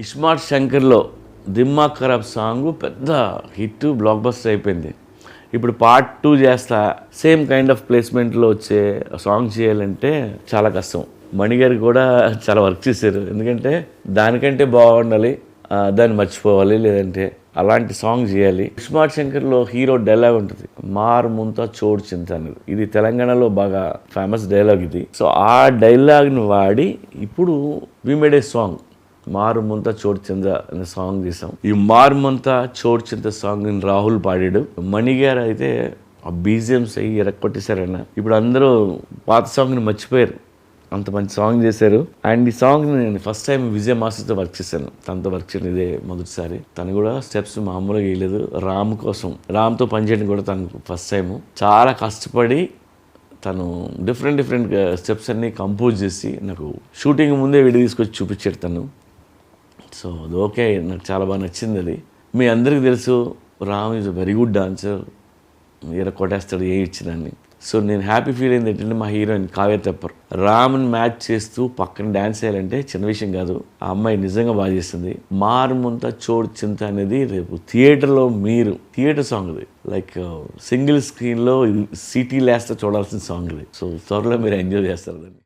ఇస్మార్ట్ శంకర్లో దిమ్మాగ్ ఖరాబ్ సాంగ్ పెద్ద hit block buster అయిపోయింది. ఇప్పుడు పార్ట్ 2 చేస్తా సేమ్ కైండ్ ఆఫ్ ప్లేస్మెంట్లో వచ్చే సాంగ్ చేయాలంటే చాలా కష్టం. మణిగారు కూడా చాలా వర్క్ చేశారు. ఎందుకంటే దానికంటే బాగుండాలి, దాన్ని మర్చిపోవాలి, లేదంటే అలాంటి సాంగ్ చేయాలి. ఇస్మార్ట్ శంకర్లో హీరో డైలాగ్ ఉంటుంది, మార్ ముంతా చోడు చింత అనేది. ఇది తెలంగాణలో బాగా ఫేమస్ డైలాగ్ ఇది. సో ఆ డైలాగ్ని వాడి ఇప్పుడు వి మేడ్ ఏ సాంగ్ మారు ముంత చోటు చింత అనే సాంగ్ తీసాం. ఈ మారు ముంత చోటు చింత సాంగ్ రాహుల్ పాడాడు. మణిగారు అయితే ఆ బీజిఎంస్ అయ్యి ఎరక్కొట్టేశారన్న. ఇప్పుడు అందరూ పాత సాంగ్ని మర్చిపోయారు, అంత మంచి సాంగ్ చేశారు. అండ్ ఈ సాంగ్ని నేను ఫస్ట్ టైం విజయ్ మాస్టర్తో వర్క్ చేశాను. తనతో వర్క్ చేయడం ఇదే మొదటిసారి. తను కూడా స్టెప్స్ మామూలుగా వేయలేదు. రామ్తో పనిచేయడం కూడా తనకు ఫస్ట్ టైం. చాలా కష్టపడి తను డిఫరెంట్ స్టెప్స్ అన్నీ కంపోజ్ చేసి నాకు షూటింగ్ ముందే వీడియో తీసుకొచ్చి చూపించాడు తను. సో అది ఓకే, నాకు చాలా బాగా నచ్చింది అది. మీ అందరికీ తెలుసు Ram is very good dancer, కొట్టేస్తాడు ఏ ఇచ్చినాన్ని. సో నేను హ్యాపీ ఫీల్ అయింది ఏంటంటే మా హీరోయిన్ కావ్య తెప్పర్ రామ్ని మ్యాచ్ చేస్తూ పక్కన డ్యాన్స్ చేయాలంటే చిన్న విషయం కాదు. ఆ అమ్మాయి నిజంగా బాగా చేస్తుంది. మారుముంత చోడు చింత అనేది రేపు థియేటర్లో మీరు థియేటర్ సాంగ్ ఇది, లైక్ సింగిల్ స్క్రీన్లో సిటీ లాస్ట్ చూడాల్సిన సాంగ్ ఇది. సో త్వరలో మీరు ఎంజాయ్ చేస్తారు దాన్ని.